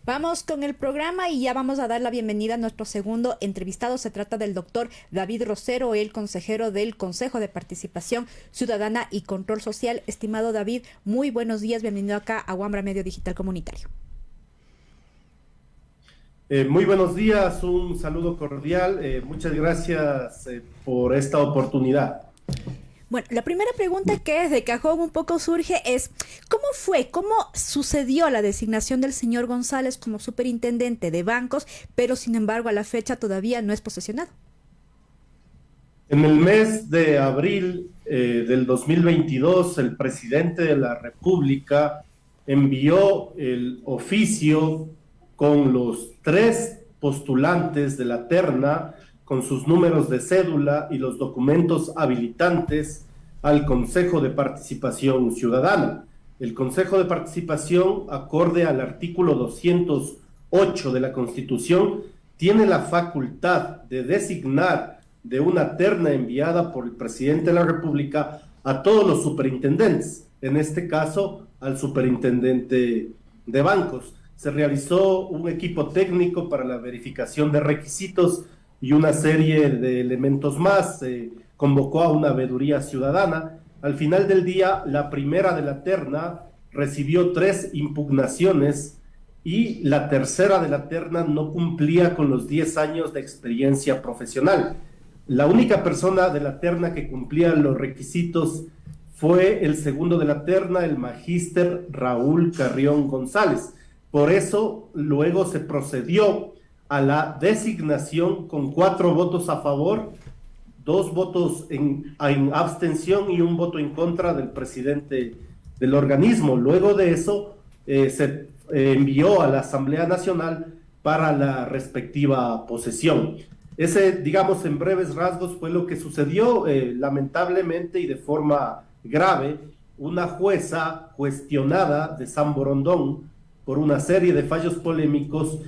Vamos con el programa y ya vamos a dar la bienvenida a nuestro segundo entrevistado. Se trata del doctor David Rosero, el consejero del Consejo de Participación Ciudadana y Control Social. Estimado David, muy buenos días, bienvenido acá a Wambra Medio Digital Comunitario. Muy buenos días, un saludo cordial. Muchas gracias por esta oportunidad. Bueno, la primera pregunta que de cajón un poco surge es, ¿cómo sucedió la designación del señor González como superintendente de bancos, pero sin embargo a la fecha todavía no es posesionado? En el mes de abril del 2022, el presidente de la República envió el oficio con los 3 postulantes de la terna, con sus números de cédula y los documentos habilitantes al Consejo de Participación Ciudadana. El Consejo de Participación, acorde al artículo 208 de la Constitución, tiene la facultad de designar de una terna enviada por el presidente de la República a todos los superintendentes, en este caso al superintendente de bancos. Se realizó un equipo técnico para la verificación de requisitos y una serie de elementos más. Se convocó a una veeduría ciudadana. Al final del día, la primera de la terna recibió 3 impugnaciones y la tercera de la terna no cumplía con los 10 años de experiencia profesional. La única persona de la terna que cumplía los requisitos fue el segundo de la terna, el magíster Raúl Carrión González. Por eso, luego se procedió a la designación con 4 votos a favor, 2 votos en abstención y 1 voto en contra del presidente del organismo. Luego de eso, se envió a la Asamblea Nacional para la respectiva posesión. Ese, digamos, en breves rasgos fue lo que sucedió. Lamentablemente y de forma grave, una jueza cuestionada de San Borondón por una serie de fallos polémicos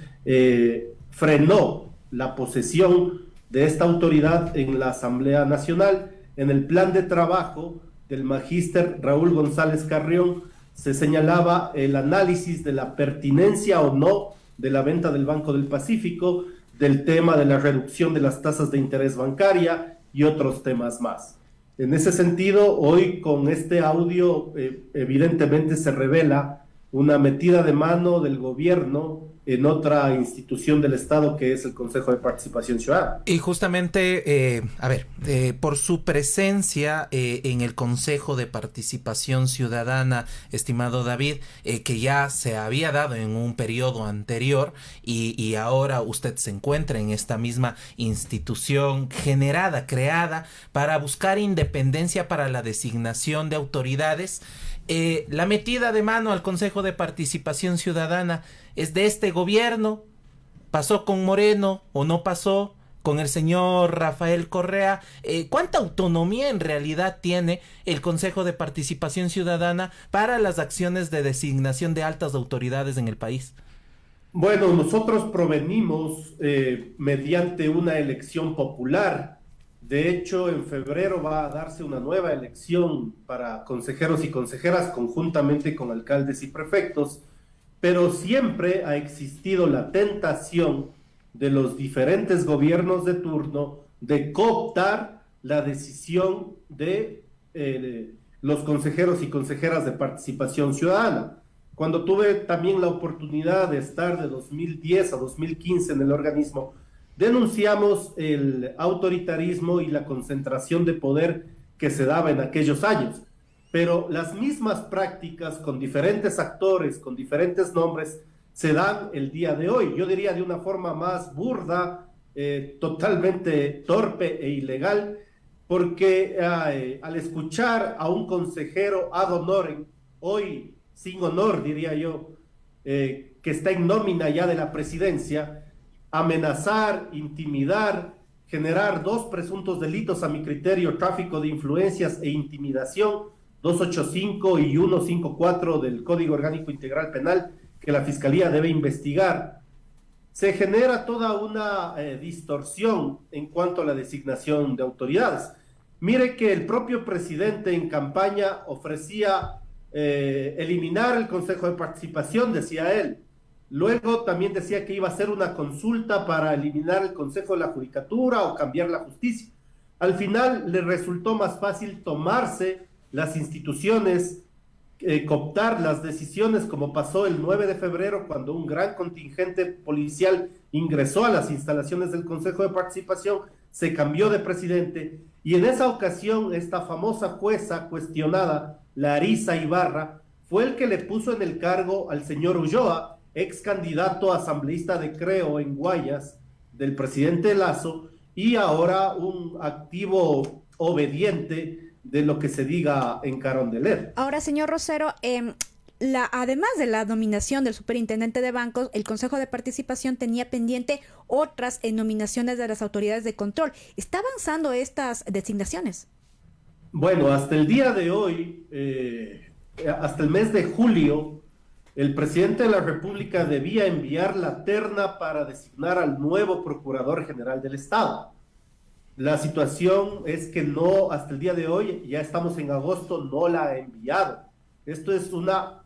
frenó la posesión de esta autoridad en la Asamblea Nacional. En el plan de trabajo del magíster Raúl González Carrión se señalaba el análisis de la pertinencia o no de la venta del Banco del Pacífico, del tema de la reducción de las tasas de interés bancaria y otros temas más. En ese sentido, hoy con este audio evidentemente se revela una metida de mano del gobierno en otra institución del Estado que es el Consejo de Participación Ciudadana. Y justamente, por su presencia en el Consejo de Participación Ciudadana, estimado David, que ya se había dado en un periodo anterior y ahora usted se encuentra en esta misma institución creada para buscar independencia para la designación de autoridades. La metida de mano al Consejo de Participación Ciudadana es de este gobierno. ¿Pasó con Moreno o no pasó con el señor Rafael Correa? ¿Cuánta autonomía en realidad tiene el Consejo de Participación Ciudadana para las acciones de designación de altas autoridades en el país? Bueno, nosotros provenimos mediante una elección popular. De hecho, en febrero va a darse una nueva elección para consejeros y consejeras conjuntamente con alcaldes y prefectos, pero siempre ha existido la tentación de los diferentes gobiernos de turno de cooptar la decisión de los consejeros y consejeras de participación ciudadana. Cuando tuve también la oportunidad de estar de 2010 a 2015 en el organismo, denunciamos el autoritarismo y la concentración de poder que se daba en aquellos años, pero las mismas prácticas con diferentes actores, con diferentes nombres, se dan el día de hoy. Yo diría de una forma más burda, totalmente torpe e ilegal, porque al escuchar a un consejero ad honorem, hoy sin honor diría yo, que está en nómina ya de la presidencia, amenazar, intimidar, generar 2 presuntos delitos a mi criterio, tráfico de influencias e intimidación, 285 y 154 del Código Orgánico Integral Penal, que la Fiscalía debe investigar. Se genera toda una distorsión en cuanto a la designación de autoridades. Mire que el propio presidente en campaña ofrecía eliminar el Consejo de Participación, decía él, Luego también decía que iba a hacer una consulta para eliminar el Consejo de la Judicatura o cambiar la justicia. Al final le resultó más fácil tomarse las instituciones, cooptar las decisiones, como pasó el 9 de febrero, cuando un gran contingente policial ingresó a las instalaciones del Consejo de Participación, se cambió de presidente, y en esa ocasión esta famosa jueza cuestionada, Larisa Ibarra, fue el que le puso en el cargo al señor Ulloa, ex candidato asambleísta de Creo en Guayas, del presidente Lazo, y ahora un activo obediente de lo que se diga en Carondelet. Ahora, señor Rosero, además de la nominación del superintendente de bancos, el Consejo de Participación tenía pendiente otras nominaciones de las autoridades de control. ¿Está avanzando estas designaciones? Bueno, hasta el día de hoy, hasta el mes de julio, el presidente de la República debía enviar la terna para designar al nuevo Procurador General del Estado. La situación es que no, hasta el día de hoy, ya estamos en agosto, no la ha enviado. Esto es una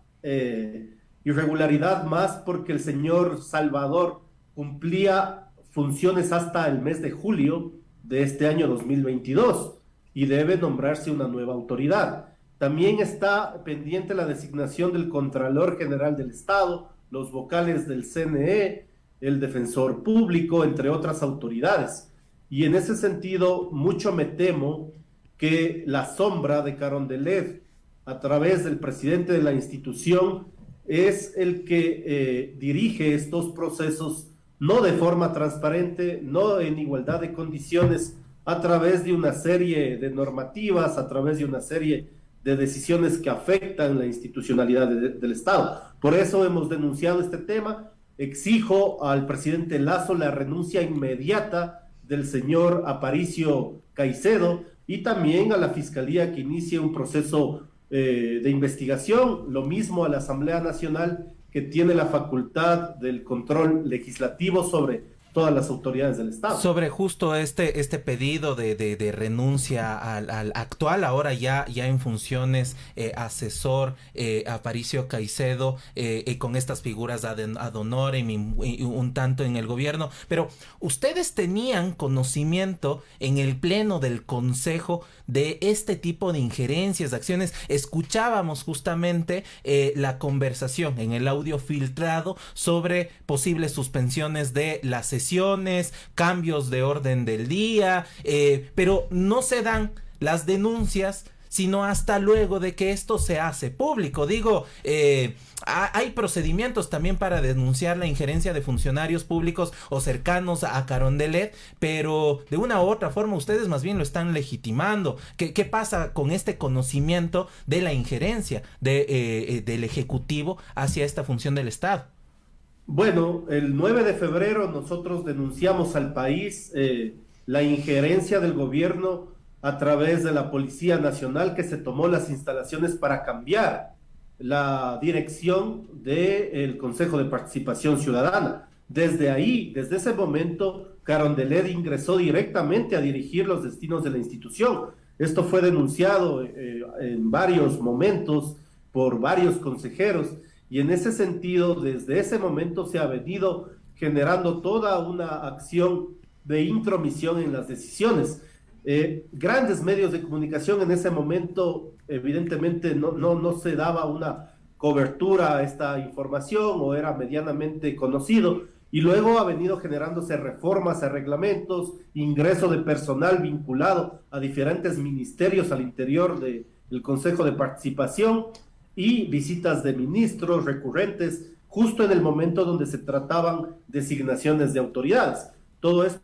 irregularidad más porque el señor Salvador cumplía funciones hasta el mes de julio de este año 2022 y debe nombrarse una nueva autoridad. También está pendiente la designación del Contralor General del Estado, los vocales del CNE, el Defensor Público, entre otras autoridades. Y en ese sentido, mucho me temo que la sombra de Carondelet, a través del presidente de la institución, es el que dirige estos procesos, no de forma transparente, no en igualdad de condiciones, a través de una serie de normativas, a través de una serie de decisiones que afectan la institucionalidad del Estado. Por eso hemos denunciado este tema. Exijo al presidente Lazo la renuncia inmediata del señor Aparicio Caicedo y también a la Fiscalía que inicie un proceso de investigación, lo mismo a la Asamblea Nacional, que tiene la facultad del control legislativo sobre todas las autoridades del Estado. Sobre justo este pedido de renuncia al actual, ahora ya en funciones, asesor Aparicio Caicedo, con estas figuras ad honorem y un tanto en el gobierno, pero ustedes tenían conocimiento en el pleno del Consejo de este tipo de injerencias, de acciones. Escuchábamos justamente la conversación en el audio filtrado sobre posibles suspensiones de las sesiones, cambios de orden del día, pero no se dan las denuncias sino hasta luego de que esto se hace público. Digo, hay procedimientos también para denunciar la injerencia de funcionarios públicos o cercanos a Carondelet, pero de una u otra forma ustedes más bien lo están legitimando. ¿Qué pasa con este conocimiento de la injerencia del Ejecutivo hacia esta función del Estado? Bueno, el 9 de febrero nosotros denunciamos al país la injerencia del gobierno a través de la Policía Nacional, que se tomó las instalaciones para cambiar la dirección del Consejo de Participación Ciudadana. Desde ahí, desde ese momento, Carondelet ingresó directamente a dirigir los destinos de la institución. Esto fue denunciado en varios momentos por varios consejeros, y en ese sentido, desde ese momento se ha venido generando toda una acción de intromisión en las decisiones. Grandes medios de comunicación en ese momento evidentemente no se daba una cobertura a esta información o era medianamente conocido, y luego ha venido generándose reformas a reglamentos, ingreso de personal vinculado a diferentes ministerios al interior del Consejo de Participación y visitas de ministros recurrentes justo en el momento donde se trataban designaciones de autoridades. Todo esto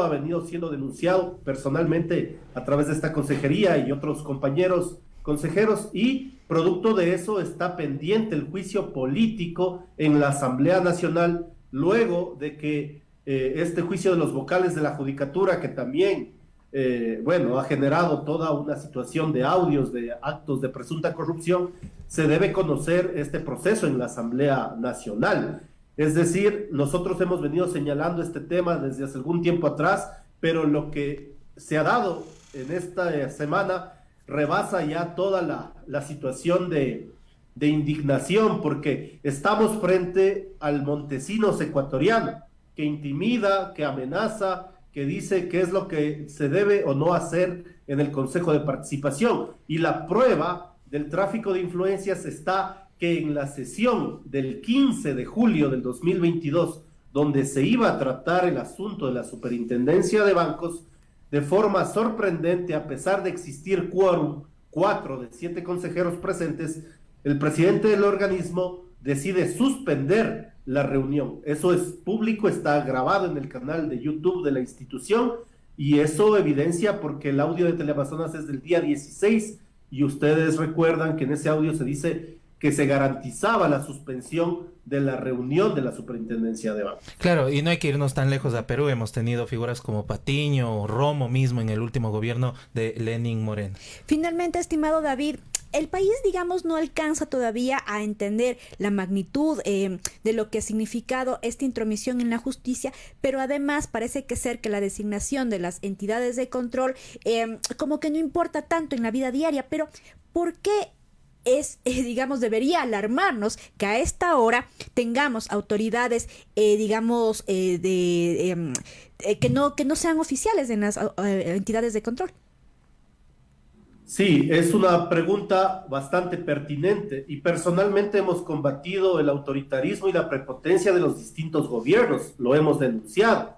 ha venido siendo denunciado personalmente a través de esta consejería y otros compañeros consejeros, y producto de eso está pendiente el juicio político en la Asamblea Nacional, luego de que este juicio de los vocales de la Judicatura, que también ha generado toda una situación de audios de actos de presunta corrupción, se debe conocer este proceso en la Asamblea Nacional. Es decir, nosotros hemos venido señalando este tema desde hace algún tiempo atrás, pero lo que se ha dado en esta semana rebasa ya toda la situación de de indignación porque estamos frente al Montesinos ecuatoriano que intimida, que amenaza, que dice qué es lo que se debe o no hacer en el Consejo de Participación. Y la prueba del tráfico de influencias está que en la sesión del 15 de julio del 2022, donde se iba a tratar el asunto de la superintendencia de bancos, de forma sorprendente, a pesar de existir quórum, 4 de 7 consejeros presentes, el presidente del organismo decide suspender la reunión. Eso es público, está grabado en el canal de YouTube de la institución y eso evidencia porque el audio de Teleamazonas es del día 16 y ustedes recuerdan que en ese audio se dice que se garantizaba la suspensión de la reunión de la superintendencia de bancos. Claro, y no hay que irnos tan lejos a Perú, hemos tenido figuras como Patiño o Romo mismo en el último gobierno de Lenín Moreno. Finalmente, estimado David, el país, digamos, no alcanza todavía a entender la magnitud de lo que ha significado esta intromisión en la justicia, pero además parece que ser que la designación de las entidades de control como que no importa tanto en la vida diaria, pero ¿por qué digamos, debería alarmarnos que a esta hora tengamos autoridades, digamos, que no sean oficiales en las entidades de control? Sí, es una pregunta bastante pertinente y personalmente hemos combatido el autoritarismo y la prepotencia de los distintos gobiernos, lo hemos denunciado.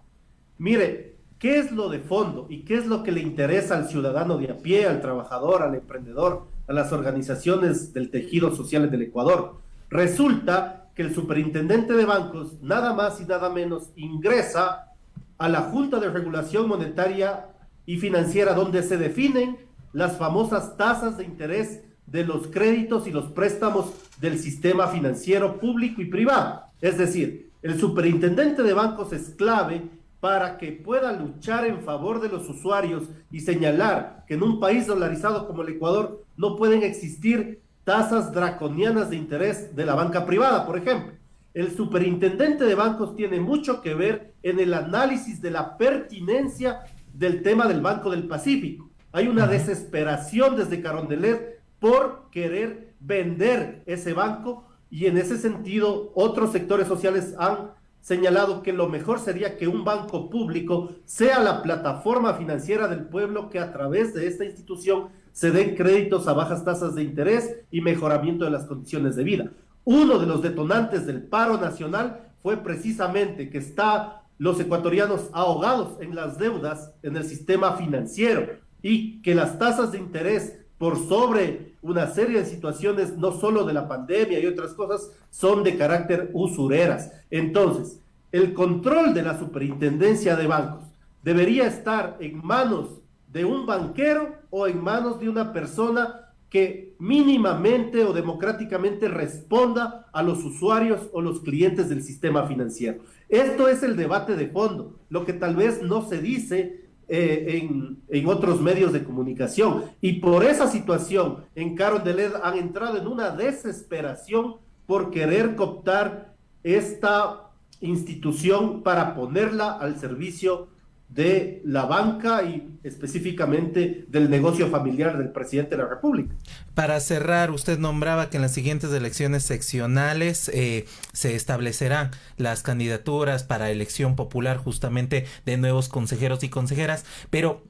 Mire, ¿qué es lo de fondo y qué es lo que le interesa al ciudadano de a pie, al trabajador, al emprendedor, a las organizaciones del tejido social del Ecuador? Resulta que el superintendente de bancos, nada más y nada menos, ingresa a la Junta de Regulación Monetaria y Financiera, donde se definen las famosas tasas de interés de los créditos y los préstamos del sistema financiero público y privado. Es decir, el superintendente de bancos es clave para que pueda luchar en favor de los usuarios y señalar que en un país dolarizado como el Ecuador no pueden existir tasas draconianas de interés de la banca privada, por ejemplo. El superintendente de bancos tiene mucho que ver en el análisis de la pertinencia del tema del Banco del Pacífico. Hay una desesperación desde Carondelet por querer vender ese banco y en ese sentido otros sectores sociales han señalado que lo mejor sería que un banco público sea la plataforma financiera del pueblo, que a través de esta institución se den créditos a bajas tasas de interés y mejoramiento de las condiciones de vida. Uno de los detonantes del paro nacional fue precisamente que los ecuatorianos ahogados en las deudas en el sistema financiero y que las tasas de interés por sobre una serie de situaciones, no solo de la pandemia y otras cosas, son de carácter usureras. Entonces, el control de la superintendencia de bancos debería estar en manos de un banquero o en manos de una persona que mínimamente o democráticamente responda a los usuarios o los clientes del sistema financiero. Esto es el debate de fondo, lo que tal vez no se dice en otros medios de comunicación, y por esa situación en Carondelet han entrado en una desesperación por querer cooptar esta institución para ponerla al servicio de la banca y específicamente del negocio familiar del presidente de la República. Para cerrar, usted nombraba que en las siguientes elecciones seccionales se establecerán las candidaturas para elección popular justamente de nuevos consejeros y consejeras, pero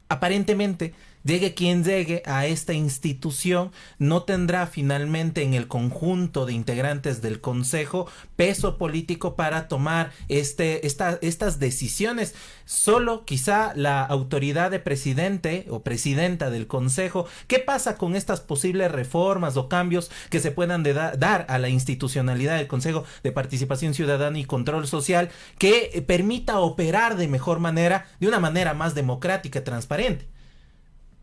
aparentemente llegue quien llegue a esta institución, no tendrá finalmente en el conjunto de integrantes del consejo peso político para tomar estas decisiones. Solo quizá la autoridad de presidente o presidenta del consejo. ¿Qué pasa con estas posibles reformas o cambios que se puedan dar a la institucionalidad del Consejo de Participación Ciudadana y Control Social que permita operar de mejor manera, de una manera más democrática y transparente?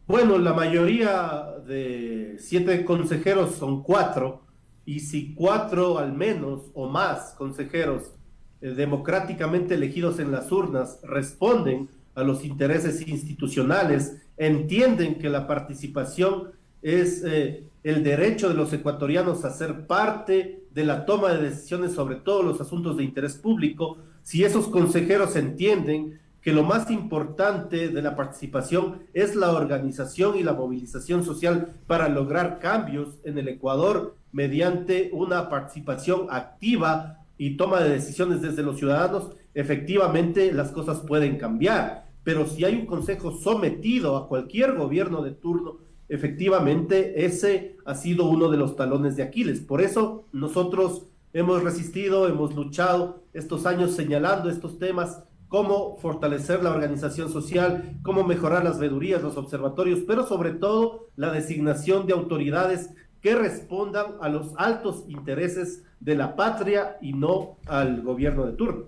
Bueno, la mayoría de 7 consejeros son 4, y si 4 al menos o más consejeros democráticamente elegidos en las urnas responden a los intereses institucionales, entienden que la participación es el derecho de los ecuatorianos a ser parte de la toma de decisiones sobre todos los asuntos de interés público, si esos consejeros entienden que lo más importante de la participación es la organización y la movilización social para lograr cambios en el Ecuador mediante una participación activa y toma de decisiones desde los ciudadanos, efectivamente las cosas pueden cambiar. Pero si hay un consejo sometido a cualquier gobierno de turno, efectivamente ese ha sido uno de los talones de Aquiles. Por eso nosotros hemos resistido, hemos luchado estos años señalando estos temas, cómo fortalecer la organización social, cómo mejorar las veedurías, los observatorios, pero sobre todo la designación de autoridades que respondan a los altos intereses de la patria y no al gobierno de turno.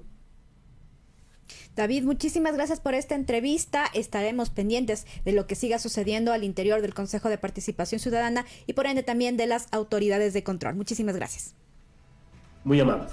David, muchísimas gracias por esta entrevista. Estaremos pendientes de lo que siga sucediendo al interior del Consejo de Participación Ciudadana y por ende también de las autoridades de control. Muchísimas gracias. Muy amables.